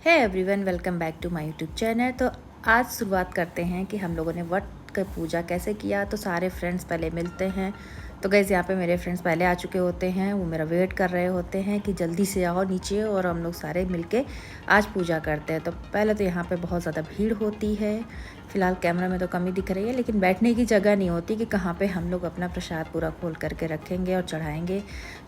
है everyone, welcome back to my YouTube channel. तो आज शुरुआत करते हैं कि हम लोगों ने वट की पूजा कैसे किया। तो सारे फ्रेंड्स पहले मिलते हैं। तो गैस यहाँ पे मेरे फ्रेंड्स पहले आ चुके होते हैं, वो मेरा वेट कर रहे होते हैं कि जल्दी से आओ नीचे और हम लोग सारे मिलके आज पूजा करते हैं। तो पहले तो यहाँ पे बहुत ज़्यादा भीड़ होती है। फ़िलहाल कैमरा में तो कमी दिख रही है, लेकिन बैठने की जगह नहीं होती कि कहाँ पे हम लोग अपना प्रसाद पूरा खोल करके रखेंगे और चढ़ाएंगे।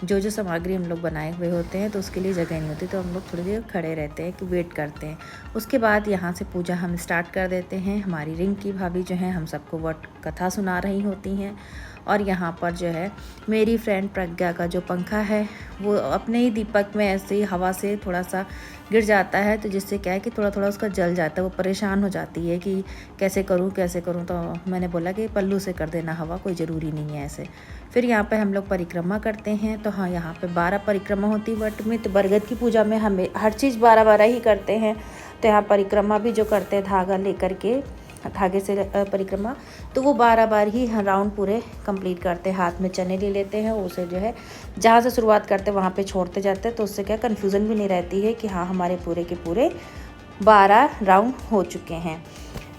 जो जो सामग्री हम लोग बनाए हुए होते हैं तो उसके लिए जगह नहीं होती, तो हम लोग थोड़ी देर खड़े रहते हैं कि वेट करते हैं। उसके बाद यहाँ से पूजा हम स्टार्ट कर देते हैं। हमारी रिंग की भाभी जो है हम सबको वट कथा सुना रही होती हैं। और यहाँ पर जो है मेरी फ्रेंड प्रज्ञा का जो पंखा है वो अपने ही दीपक में ऐसे ही हवा से थोड़ा सा गिर जाता है, तो जिससे क्या है कि थोड़ा थोड़ा उसका जल जाता है। वो परेशान हो जाती है कि कैसे करूँ कैसे करूँ। तो मैंने बोला कि पल्लू से कर देना हवा, कोई ज़रूरी नहीं है ऐसे। फिर यहाँ पे हम लोग परिक्रमा करते हैं। तो हाँ, यहाँ पे 12 परिक्रमा होती वट में। तो बरगद की पूजा में हमें हर चीज़ 12-12 ही करते हैं। तो यहाँ परिक्रमा भी जो करते हैं धागा लेकर के, धागे से परिक्रमा, तो वो 12 बार ही राउंड पूरे कंप्लीट करते हैं। हाथ में चने ले लेते हैं, उसे जो है जहाँ से शुरुआत करते हैं वहाँ पे छोड़ते जाते हैं। तो उससे क्या कन्फ्यूज़न भी नहीं रहती है कि हाँ हमारे पूरे के पूरे 12 राउंड हो चुके हैं।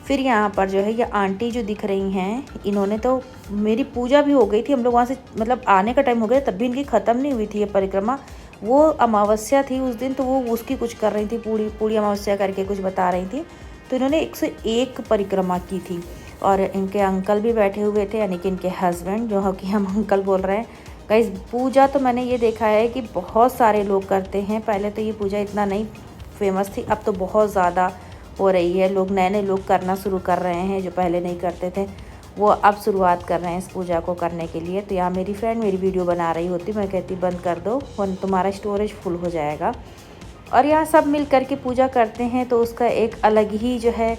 फिर यहाँ पर जो है ये आंटी जो दिख रही हैं, इन्होंने तो मेरी पूजा भी हो गई थी, हम लोग वहाँ से मतलब आने का टाइम हो गया, तब भी इनकी ख़त्म नहीं हुई थी ये परिक्रमा। वो अमावस्या थी उस दिन, तो वो उसकी कुछ कर रही थी, पूरी अमावस्या करके कुछ बता रही थी। तो इन्होंने 101 परिक्रमा की थी। और इनके अंकल भी बैठे हुए थे, यानी कि इनके हस्बैंड, जो कि हम अंकल बोल रहे हैं। गाइस, पूजा तो मैंने ये देखा है कि बहुत सारे लोग करते हैं। पहले तो ये पूजा इतना नहीं फेमस थी, अब तो बहुत ज़्यादा हो रही है। लोग नए लोग करना शुरू कर रहे हैं, जो पहले नहीं करते थे वो अब शुरुआत कर रहे हैं इस पूजा को करने के लिए। तो यहाँ मेरी फ्रेंड मेरी वीडियो बना रही होती, मैं कहती बंद कर दो वरना तुम्हारा स्टोरेज फुल हो जाएगा। और यहाँ सब मिल कर के पूजा करते हैं, तो उसका एक अलग ही जो है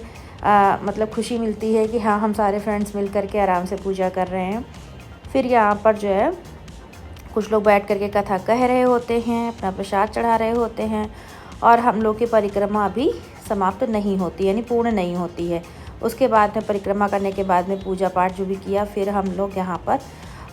मतलब खुशी मिलती है कि हाँ हम सारे फ्रेंड्स मिल कर के आराम से पूजा कर रहे हैं। फिर यहाँ पर जो है कुछ लोग बैठ कर के कथा कह रहे होते हैं, अपना प्रसाद चढ़ा रहे होते हैं। और हम लोग की परिक्रमा अभी समाप्त नहीं होती, यानी पूर्ण नहीं होती है। उसके बाद में परिक्रमा करने के बाद में पूजा पाठ जो भी किया, फिर हम लोग यहाँ पर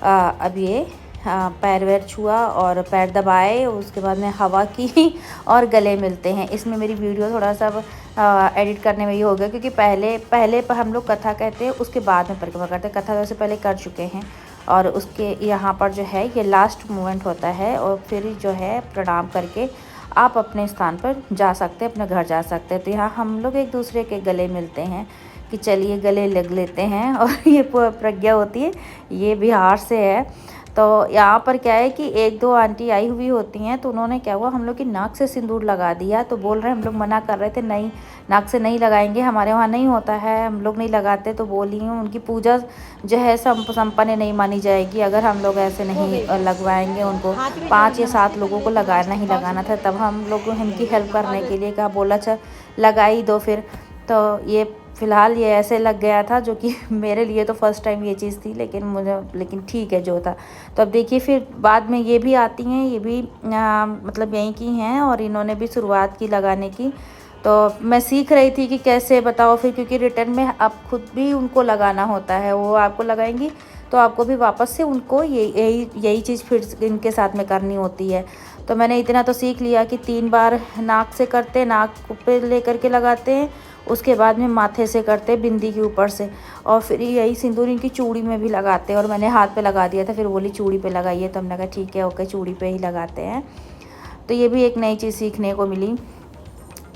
अब ये पैर वैर छुआ और पैर दबाए। उसके बाद में हवा की और गले मिलते हैं। इसमें मेरी वीडियो थोड़ा सा एडिट करने में ये हो गया, क्योंकि पहले हम लोग कथा कहते हैं, उसके बाद में परिक्रमा करते हैं। कथा वैसे पहले कर चुके हैं। और उसके यहाँ पर जो है ये लास्ट मोमेंट होता है, और फिर जो है प्रणाम करके आप अपने स्थान पर जा सकते हैं, अपने घर जा सकते हैं। तो यहाँ हम लोग एक दूसरे के गले मिलते हैं कि चलिए गले लग लेते हैं। और ये प्रज्ञा होती है, ये बिहार से है। तो यहाँ पर क्या है कि एक दो आंटी आई हुई होती हैं, तो उन्होंने क्या हुआ, हम लोग की नाक से सिंदूर लगा दिया। तो बोल रहे हैं, हम लोग मना कर रहे थे नहीं नाक से नहीं लगाएंगे, हमारे वहाँ नहीं होता है, हम लोग नहीं लगाते। तो बोली हूँ उनकी पूजा जो है संपन्न नहीं मानी जाएगी अगर हम लोग ऐसे नहीं लगवाएंगे। उनको 5 या 7 लोगों को लगाना ही लगाना था। तब हम लोग उनकी हेल्प करने के लिए कहा, बोला अच्छा लगा ही दो फिर। तो ये फ़िलहाल ये ऐसे लग गया था, जो कि मेरे लिए तो फर्स्ट टाइम ये चीज़ थी, लेकिन ठीक है जो था। तो अब देखिए फिर बाद में ये भी आती हैं, ये भी मतलब यहीं की हैं, और इन्होंने भी शुरुआत की लगाने की। तो मैं सीख रही थी कि कैसे बताओ फिर, क्योंकि रिटर्न में अब खुद भी उनको लगाना होता है। वो आपको लगाएंगी तो आपको भी वापस से उनको यही चीज़ फिर इनके साथ में करनी होती है। तो मैंने इतना तो सीख लिया कि 3 बार नाक से करते, नाक पे लेकर के लगाते हैं, उसके बाद में माथे से करते, बिंदी के ऊपर से, और फिर यही सिंदूर इनकी चूड़ी में भी लगाते हैं। और मैंने हाथ पे लगा दिया था, फिर बोली चूड़ी पे लगाइए, तो हमने कहा ठीक है ओके, चूड़ी पे ही लगाते हैं। तो ये भी एक नई चीज़ सीखने को मिली।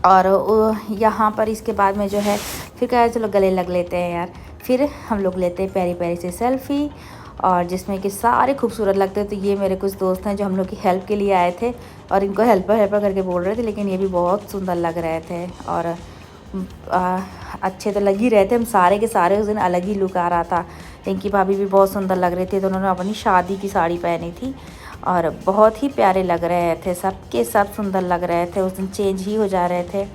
और यहाँ पर इसके बाद में जो है फिर कहा चलो गले लग लेते हैं यार। फिर हम लोग लेते हैं प्यारी प्यारी से सेल्फ़ी, और जिसमें कि सारे खूबसूरत लगते हैं। तो ये मेरे कुछ दोस्त हैं जो हम लोग की हेल्प के लिए आए थे, और इनको हेल्पर करके बोल रहे थे, लेकिन ये भी बहुत सुंदर लग रहे थे। और अच्छे तो लग ही रहे थे, हम सारे के सारे उस दिन अलग ही लुक आ रहा था। रिंकी भाभी भी बहुत सुंदर लग रही थी, तो उन्होंने अपनी शादी की साड़ी पहनी थी और बहुत ही प्यारे लग रहे थे। सबके सब सुंदर लग रहे थे, उस दिन चेंज ही हो जा रहे थे।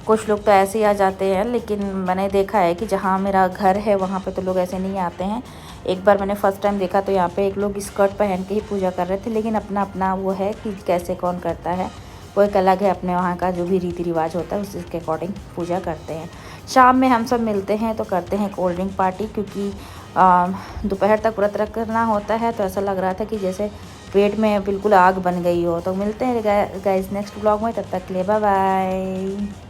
कुछ लोग तो ऐसे ही आ जाते हैं, लेकिन मैंने देखा है कि जहाँ मेरा घर है वहाँ पे तो लोग ऐसे नहीं आते हैं। एक बार मैंने फ़र्स्ट टाइम देखा, तो यहाँ पे एक लोग स्कर्ट पहन के ही पूजा कर रहे थे, लेकिन अपना अपना वो है कि कैसे कौन करता है, वो एक अलग है। अपने वहाँ का जो भी रीति रिवाज होता है उसके अकॉर्डिंग पूजा करते हैं। शाम में हम सब मिलते हैं तो करते हैं कोल्ड ड्रिंक पार्टी, क्योंकि दोपहर तक व्रत रखना होता है। तो ऐसा लग रहा था कि जैसे पेट में बिल्कुल आग बन गई हो। तो मिलते हैं गाइस नेक्स्ट ब्लॉग में, तब तक के लिए बाय बाय।